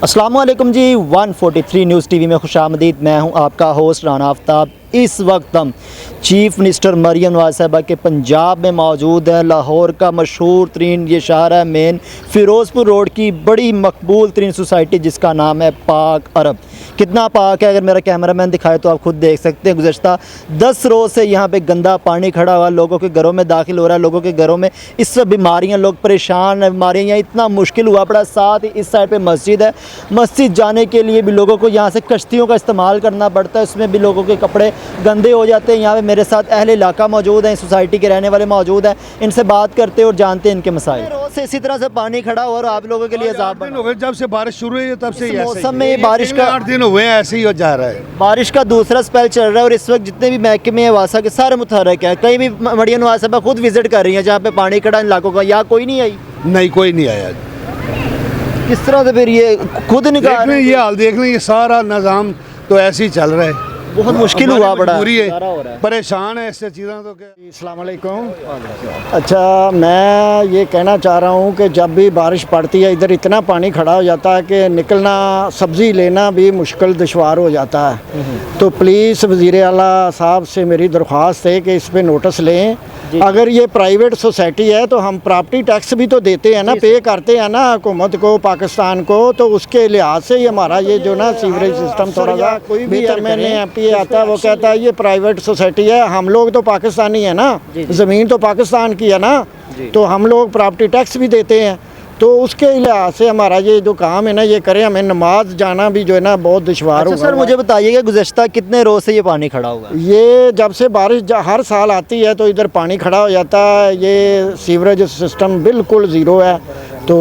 अस्सलामुअलैकुम जी, 143 news TV में खुशामदीद। मैं हूं आपका होस्ट राना आफ्ताब। इस वक्त हम चीफ़ मिनिस्टर मरियम नवाज़ साहिबा के पंजाब में मौजूद हैं। लाहौर का मशहूर तरीन ये शहर है, मेन फ़िरोज़पुर रोड की बड़ी मकबूल तरीन सोसाइटी जिसका नाम है पाक अरब। कितना पाक है, अगर मेरा कैमरामैन दिखाए तो आप खुद देख सकते हैं। गुज़श्ता 10 रोज़ से यहाँ पे गंदा पानी खड़ा हुआ, लोगों के घरों में दाखिल हो रहा है, लोगों के घरों में इससे बीमारियाँ, लोग परेशान हैं, बीमारियाँ। यहाँ इतना मुश्किल हुआ पड़ा। साथ ही इस साइड पे मस्जिद है, मस्जिद जाने के लिए भी लोगों को यहाँ से कश्तियों का इस्तेमाल करना पड़ता है, उसमें भी लोगों के कपड़े गंदे हो जाते हैं। यहाँ पे मेरे साथ अहले इलाका मौजूद हैं, सोसाइटी के रहने वाले मौजूद हैं, इनसे बात करते हैं और जानते हैं इनके मसाइल। रोज़ से इसी तरह से पानी खड़ा हुआ और आप लोगों के लिए जब से बारिश शुरू हुई है तब से मौसम में बारिश का 8 दिन हुए हैं, ऐसे ही हो जा रहा है। बारिश का दूसरा स्पेल चल रहा है और इस वक्त जितने भी महकमे हैं वासा के सारे मुतहरक हैं। कहीं भी मरियम नवाज़ साहिबा खुद विजिट कर रही हैं जहाँ पे पानी खड़ा इन इलाकों का, यहाँ कोई नहीं आई। नहीं, कोई नहीं आया। किस तरह से फिर ये खुद निकाल ये हाल देख लें, ये सारा निज़ाम तो ऐसे ही चल रहा है। बहुत मुश्किल हुआ बड़ा, परेशान है इससे चीज़ें। तो क्या, अस्सलाम वालेकुम। अच्छा, मैं ये कहना चाह रहा हूँ कि जब भी बारिश पड़ती है इधर इतना पानी खड़ा हो जाता है कि निकलना, सब्ज़ी लेना भी मुश्किल दुश्वार हो जाता है। तो प्लीज़ वज़ीर आला साहब से मेरी दरख्वास्त है कि इस पर नोटिस लें। अगर ये प्राइवेट सोसाइटी है तो हम प्रॉपर्टी टैक्स भी तो देते हैं ना, पे करते हैं ना हुकूमत को, पाकिस्तान को। तो उसके लिहाज से ही हमारा ये जो ना सीवरेज सिस्टम थोड़ा सा कोई भी आता है वो कहता है ये प्राइवेट सोसाइटी है। हम लोग तो पाकिस्तानी है ना, ज़मीन तो पाकिस्तान की है ना, तो हम लोग प्रॉपर्टी टैक्स भी देते हैं। तो उसके लिहाज से हमारा ये जो काम है ना ये करें। हमें नमाज जाना भी जो है ना बहुत दुश्वार होगा। सर मुझे बताइएगा गुज़श्ता कितने रोज़ से ये पानी खड़ा हुआ है? ये जब से बारिश हर साल आती है तो इधर पानी खड़ा हो जाता है। ये सीवरेज सिस्टम बिल्कुल ज़ीरो है, तो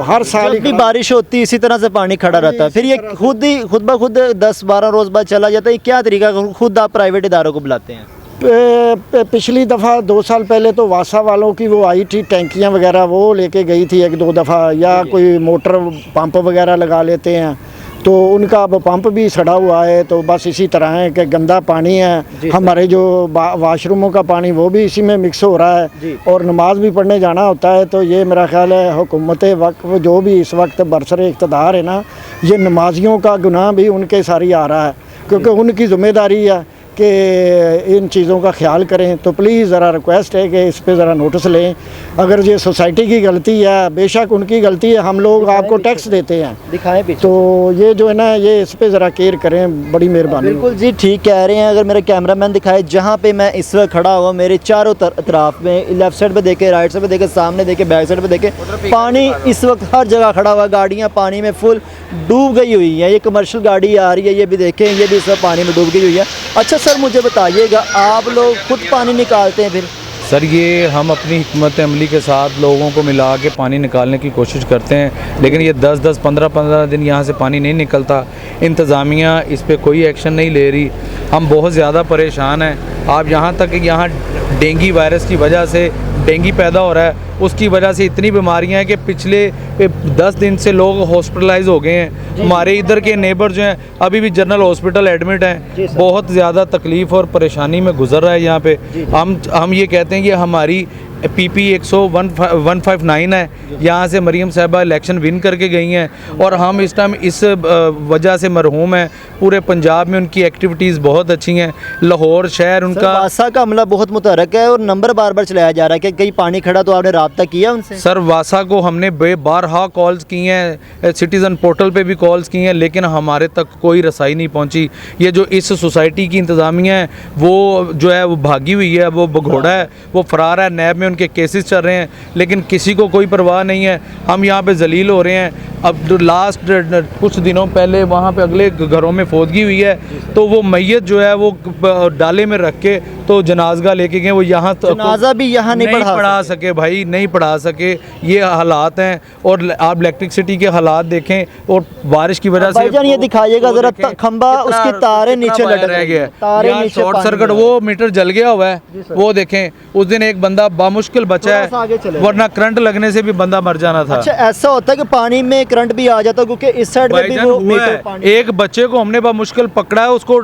हर साल जब भी बारिश होती है इसी तरह से पानी खड़ा रहता है। फिर ये खुद ब खुद 10-12 रोज़ बाद चला जाता है। क्या तरीका, खुद आप प्राइवेट इदारों को बुलाते हैं? पिछली दफ़ा 2 साल पहले तो वासा वालों की वो आई थी, टैंकियाँ वगैरह वो लेके गई थी 1-2 दफ़ा, या कोई मोटर पंप वगैरह लगा लेते हैं तो उनका अब पंप भी सड़ा हुआ है। तो बस इसी तरह है कि गंदा पानी है। हमारे जो वाशरूमों का पानी वो भी इसी में मिक्स हो रहा है और नमाज भी पढ़ने जाना होता है। तो ये मेरा ख्याल है हुकूमत वक्फ जो भी इस वक्त बरसर इक़्तिदार है ना, ये नमाजियों का गुनाह भी उनके सारी आ रहा है, क्योंकि उनकी ज़िम्मेदारी है कि इन चीज़ों का ख्याल करें। तो प्लीज़ ज़रा रिक्वेस्ट है कि इस पे ज़रा नोटिस लें। अगर ये सोसाइटी की गलती है, बेशक उनकी गलती है, हम लोग आपको टैक्स देते हैं, दिखाएं पीछे। तो ये जो है ना ये इस पे ज़रा केयर करें, बड़ी मेहरबानी। बिल्कुल जी, ठीक कह रहे हैं। अगर मेरे कैमरामैन दिखाए जहाँ पे मैं इस वक्त खड़ा हुआ, मेरे चारों तरफ में, लेफ़्ट साइड पे देखे, राइट साइड पे देखे, सामने देखे, बैक साइड पे देखे, पानी इस वक्त हर जगह खड़ा हुआ। गाड़ियाँ पानी में फुल डूब गई हुई हैं। ये कमर्शियल गाड़ी आ रही है, ये भी देखें, ये भी इस वक्त पानी में डूब गई हुई है। अच्छा सर मुझे बताइएगा, आप लोग खुद पानी निकालते हैं फिर? सर ये हम अपनी हिकमत अमली के साथ लोगों को मिला के पानी निकालने की कोशिश करते हैं, लेकिन ये 10-10, 15-15 दिन यहाँ से पानी नहीं निकलता। इंतज़ामिया इस पर कोई एक्शन नहीं ले रही। हम बहुत ज़्यादा परेशान हैं। आप यहाँ तक कि यहाँ डेंगू वायरस की वजह से डेंगू पैदा हो रहा है, उसकी वजह से इतनी बीमारियां हैं कि पिछले 10 दिन से लोग हॉस्पिटलाइज हो गए हैं। हमारे इधर के नेबर जो हैं अभी भी जनरल हॉस्पिटल एडमिट हैं। बहुत ज़्यादा तकलीफ़ और परेशानी में गुजर रहा है यहाँ पे। हम ये कहते हैं कि हमारी PP 159 है, यहाँ से मरियम साहिबा इलेक्शन विन करके गई हैं और हम इस टाइम इस वजह से मरहूम हैं। पूरे पंजाब में उनकी एक्टिविटीज़ बहुत अच्छी हैं। लाहौर शहर उनका वासा का अमला बहुत मुतहरक है और नंबर बार बार चलाया जा रहा है कि कहीं पानी खड़ा, तो आपने रब्ता किया उनसे? सर वासा को हमने बारहा कॉल्स की हैं, सिटीज़न पोर्टल पे भी कॉल्स की हैं, लेकिन हमारे तक कोई रसाई नहीं पहुंची। ये जो इस सोसाइटी की इंतज़ामिया है वो जो है वो भागी हुई है, वो भगोड़ा है, वो फ़रार है। नैब में उनके केसेस चल रहे हैं, लेकिन किसी को कोई परवाह नहीं है। हम यहाँ पे जलील हो रहे हैं। अब लास्ट कुछ दिनों पहले वहाँ पे अगले घरों में फौतगी हुई है, तो वो मैयत जो है वो डाले में रख के तो जनाजगा लेके गए। वो यहाँ जनाजा भी यहाँ नहीं पढ़ा सके भाई, नहीं पढ़ा सके। ये हालात हैं और आप इलेक्ट्रिसिटी के हालात देखें और बारिश की वजह से ये दिखाइएगा जरा, खंबा उसकी तारे नीचे लटक रह गया, तारे नीचे शॉर्ट सर्किट, वो मीटर जल गया हुआ है। वो देखें, उस दिन एक बंदा बामुश्किल बचा है, वरना करंट लगने से भी बंदा मर जाना था। अच्छा ऐसा होता है कि पानी में करंट भी आ जाता, क्योंकि इस साइड में भी वो एक बच्चे को हमने बामुश्किल पकड़ा है, उसको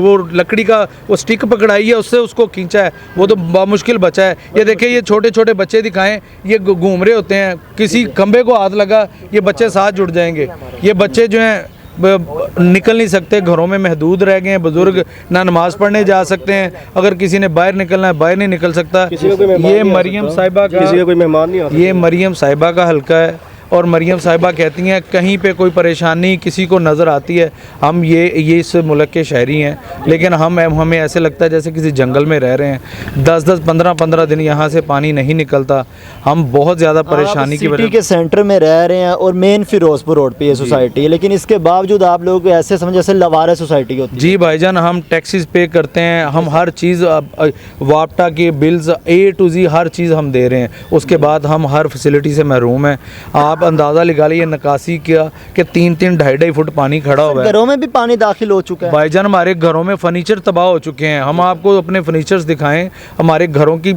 वो लकड़ी का वो स्टिक पकड़ाई है, उससे से उसको खींचा है वो तो मुश्किल बचा है। ये देखिए ये छोटे छोटे बच्चे दिखाएं, ये घूम रहे होते हैं, किसी खंबे को हाथ लगा ये बच्चे साथ जुड़ जाएंगे। ये बच्चे जो हैं निकल नहीं सकते, घरों में महदूद रह गए हैं, बुजुर्ग ना नमाज़ पढ़ने जा सकते हैं, अगर किसी ने बाहर निकलना है बाहर नहीं निकल सकता। ये मरियम साहिबा का, किसी का कोई मेहमान नहीं आता। ये मरियम साहिबा का हल्का है और मरियम साहिबा कहती हैं कहीं पे कोई परेशानी किसी को नज़र आती है, हम ये इस मुल्क के शहरी हैं, लेकिन हमें ऐसे लगता है जैसे किसी जंगल में रह रहे हैं। 10-10 15-15 दिन यहाँ से पानी नहीं निकलता, हम बहुत ज़्यादा परेशानी की वजह के सेंटर में रह रहे हैं और मेन फिरोजपुर रोड पे ये सोसाइटी है, लेकिन इसके बावजूद आप लोग ऐसे समझ जैसे लवारा सोसाइटी होती है। जी भाईजान, हम टैक्सीज पे करते हैं, हम हर चीज़ वापटा के बिल्स A to Z हर चीज़ हम दे रहे हैं, उसके बाद हम हर फैसिलिटी से महरूम हैं। आप अंदाज़ा लगा लीजिए निकासी किया कि 3-3 2.5 फुट पानी खड़ा हुआ है। घरों में भी पानी दाखिल हो चुका है भाईजान, हमारे घरों में फर्नीचर तबाह हो चुके हैं। हम आपको अपने फर्नीचर्स दिखाएं, हमारे घरों की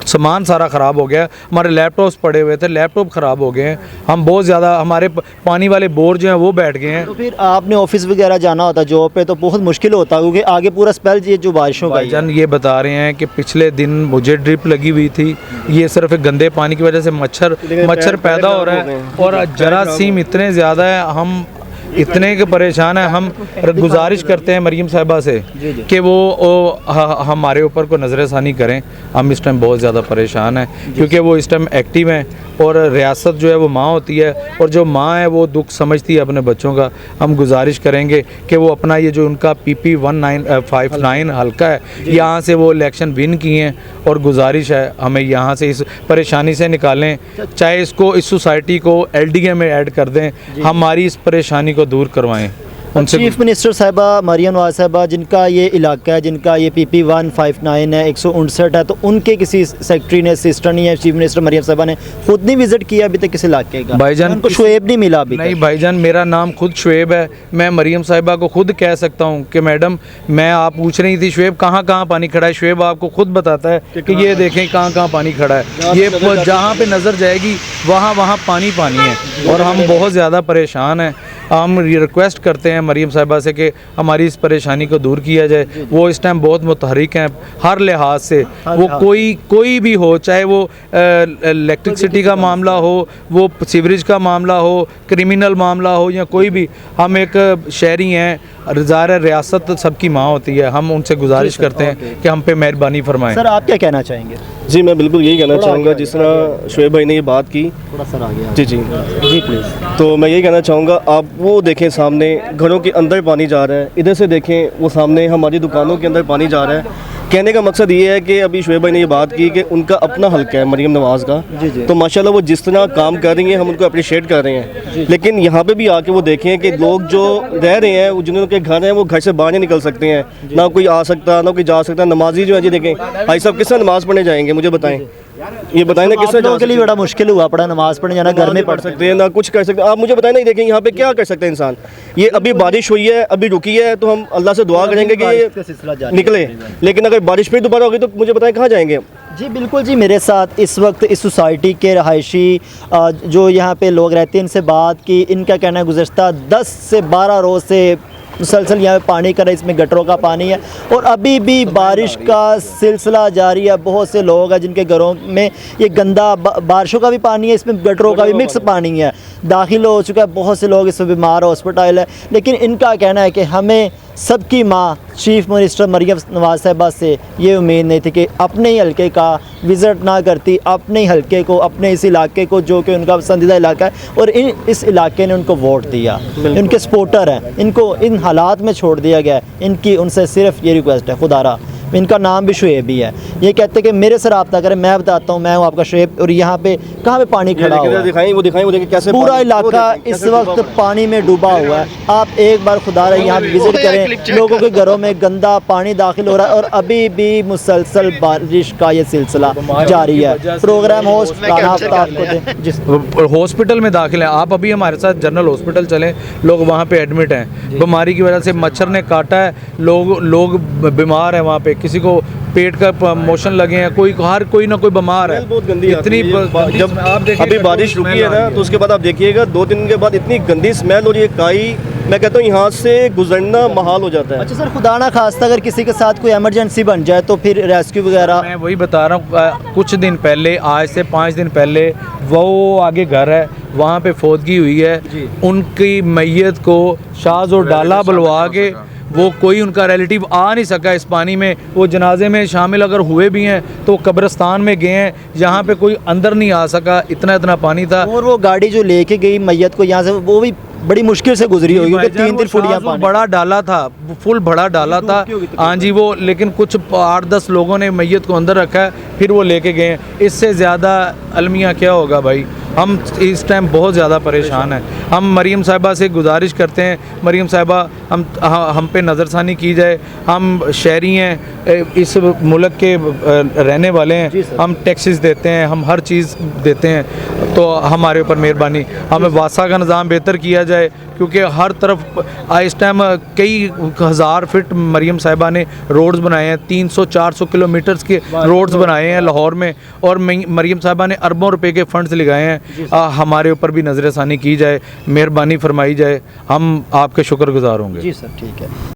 सामान सारा ख़राब हो गया, हमारे लैपटॉप्स पड़े हुए थे, लैपटॉप ख़राब हो गए हैं, हम बहुत ज़्यादा हमारे पानी वाले बोर जो हैं वो बैठ गए हैं। तो फिर आपने ऑफिस वगैरह जाना होता जॉब पे तो बहुत मुश्किल होता क्योंकि आगे पूरा स्पेल ये जो बारिशों का भाईजान ये बता रहे हैं कि पिछले दिन मुझे ड्रिप लगी हुई थी, ये सिर्फ गंदे पानी की वजह से मच्छर पैदा हो रहा है और जरासीम इतने ज़्यादा है, हम इतने के परेशान हैं। हम गुजारिश करते हैं मरियम साहिबा से कि वो हमारे ऊपर को नज़रसानी करें, हम इस टाइम बहुत ज़्यादा परेशान हैं क्योंकि वो इस टाइम एक्टिव हैं और रियासत जो है वो माँ होती है और जो माँ है वो दुख समझती है अपने बच्चों का। हम गुजारिश करेंगे कि वो अपना ये जो उनका PP 1959 हल्का है, यहाँ से वो इलेक्शन विन किए हैं और गुजारिश है हमें यहाँ से इस परेशानी से निकालें, चाहे इसको इस सोसाइटी को LDA में ऐड कर दें, हमारी इस परेशानी को दूर करवाएं। उनसे चीफ मिनिस्टर साहिबा मरियम नवाज साहिबा जिनका ये इलाका है, जिनका ये PP 159 है, 159 है, तो उनके किसी सेक्रेटरी ने, असिस्टेंट नहीं है, चीफ मिनिस्टर मरियम साहिबा ने खुद नहीं विजिट किया अभी तक किसी इलाके का? भाईजान उनको शुएब नहीं मिला अभी नहीं भाईजान, मेरा नाम खुद शुएब है, मैं मरियम साहिबा को खुद कह सकता हूँ कि मैडम मैं आप पूछ रही थी शुएब कहाँ पानी खड़ा है, शुएब आपको खुद बताता है कि ये देखें कहाँ पानी खड़ा है, ये जहाँ पे नज़र जाएगी वहाँ पानी है और हम बहुत ज़्यादा परेशान हैं। हम रिक्वेस्ट करते हैं मरियम साहिबा से कि हमारी इस परेशानी को दूर किया जाए। वो इस टाइम बहुत मुतहरिक हैं हर लिहाज से, वो कोई भी हो, चाहे वो इलेक्ट्रिसिटी का मामला हो, वो सीवरेज का मामला हो, क्रिमिनल मामला हो या कोई भी, हम एक शहरी हैं, ज़ाहिर रियासत सबकी माँ होती है, हम उनसे गुजारिश करते हैं कि हम पे मेहरबानी फरमाएं। सर आप क्या कहना चाहेंगे? जी मैं बिल्कुल यही कहना चाहूँगा जिस तरह शुएब भाई ने ये बात की। थोड़ा सर आ गया जी प्लीज़। तो मैं यही कहना चाहूँगा, आप वो देखें सामने घरों के अंदर पानी जा रहा है, इधर से देखें वो सामने हमारी दुकानों के अंदर पानी जा रहा है। कहने का मकसद ये है कि अभी शुएब भाई ने ये बात की कि उनका अपना हल्का है मरियम नवाज़ का, तो माशाल्लाह वो जिस तरह काम कर रही हैं हम उनको अप्रिशिएट कर रहे हैं, लेकिन यहाँ पे भी आके वो देखें कि लोग जो रह रहे हैं जिनके घर हैं वो घर से बाहर नहीं निकल सकते हैं, ना कोई आ सकता ना कोई जा सकता। नमाजी जो है जी देखें भाई साहब किस तरह नमाज़ पढ़ने जाएंगे, मुझे बताएं, ये बताएं ना, किस लोगों के लिए बड़ा मुश्किल हुआ पड़ा नमाज पढ़ने जाना, घर में पढ़ सकते हैं ना कुछ कर सकते हैं, आप मुझे बताएं नहीं, देखें यहाँ पे क्या कर सकते हैं इंसान। ये अभी बारिश हुई है, अभी रुकी है, तो हम अल्लाह से दुआ करेंगे कि ये निकले, लेकिन अगर बारिश फिर दोबारा होगी तो मुझे बताएं कहाँ जाएंगे। जी बिल्कुल जी, मेरे साथ इस वक्त इस सोसाइटी के रहायशी जो यहाँ पे लोग रहते हैं इनसे बात की। इनका कहना है गुज़श्ता 10 से 12 रोज़ से मुसलसल यहाँ पे पानी का, इसमें गटरों का पानी है और अभी भी बारिश का सिलसिला जारी है। बहुत से लोग हैं जिनके घरों में ये गंदा बारिशों का भी पानी है, इसमें गटरों का भी मिक्स पानी है, दाखिल हो चुका है। बहुत से लोग इसमें बीमार हॉस्पिटल है, लेकिन इनका कहना है कि हमें सबकी माँ चीफ मिनिस्टर मरियम नवाज साहिबा से ये उम्मीद नहीं थी कि अपने ही हल्के का विज़िट ना करती, अपने ही हल्के को, अपने इस इलाके को जो कि उनका पसंदीदा इलाका है और इस इलाके ने उनको वोट दिया, इनके सपोर्टर हैं, इनको इन हालात में छोड़ दिया गया है। इनकी उनसे सिर्फ ये रिक्वेस्ट है, खुदारा इनका नाम भी शुएब ही है, ये कहते हैं कि मेरे से रब्ता करें, मैं बताता हूँ मैं हूँ आपका शुएब। और यहाँ पे कहाँ पे पानी खड़ा हुआ है, दिखाएं वो देखें कैसे पूरा इलाका इस वक्त पानी में डूबा हुआ है। आप एक बार खुदा यहाँ विजिट करें, लोगों के घरों में गंदा पानी दाखिल हो रहा है और अभी भी मुसलसल बारिश का ये सिलसिला जारी है। प्रोग्राम होस्ट हॉस्पिटल में दाखिल है, आप अभी हमारे साथ जनरल हॉस्पिटल चलें, लोग वहाँ पे एडमिट हैं, बीमारी की वजह से मच्छर ने काटा है, लोग बीमार हैं वहाँ पे, किसी को पेट का मोशन लगे हैं, कोई ना कोई बीमार है। बहुत गंदी इतनी जब आप देखिए अभी बारिश रुकी है ना, तो उसके बाद आप देखिएगा 2 दिन के बाद इतनी गंदी स्मेल हो रही है, काई मैं कहता हूँ यहाँ से गुजरना महाल हो जाता है। अच्छा सर, खुदा ना खास्ता अगर किसी के साथ कोई इमरजेंसी बन जाए तो फिर रेस्क्यू वगैरह? मैं वही बता रहा हूँ, कुछ दिन पहले, आज से 5 दिन पहले, वो आगे घर है, वहाँ पे फौतगी हुई है, उनकी मैयत को शाज और डाला बुलवा के वो कोई उनका रिलेटिव आ नहीं सका इस पानी में। वो जनाजे में शामिल अगर हुए भी हैं तो कब्रिस्तान में गए हैं, यहाँ पे कोई अंदर नहीं आ सका, इतना पानी था। और वो गाड़ी जो लेके गई मैयत को यहाँ से, वो भी बड़ी मुश्किल से गुजरी होगी क्योंकि 3 फुटियाँ पानी। बड़ा डाला था, फुल बड़ा डाला था। हाँ जी, वो लेकिन कुछ 8-10 लोगों ने मैयत को अंदर रखा है, फिर वो लेके गए। इससे ज़्यादा अलमिया क्या होगा भाई। हम इस टाइम बहुत ज़्यादा परेशान हैं। हम मरीम साहिबा से गुजारिश करते हैं, मरीम साहिबा हम पे नज़रसानी की जाए। हम शहरी हैं, इस मुल्क के रहने वाले हैं, हम टैक्सेस देते हैं, हम हर चीज़ देते हैं, तो हमारे ऊपर मेहरबानी। हमें वासा का निज़ाम बेहतर किया जाए क्योंकि हर तरफ इस टाइम कई हज़ार फिट मरीम साहिबा ने रोड्स बनाए हैं, 300-400 किलोमीटर्स के रोड्स बनाए हैं लाहौर में, और मरीम साहिबा ने अरबों रुपए के फंड्स लगाए हैं। हमारे ऊपर भी नज़रसानी की जाए, मेहरबानी फरमाई जाए, हम आपके शुक्रगुजार होंगे। जी सर, ठीक है।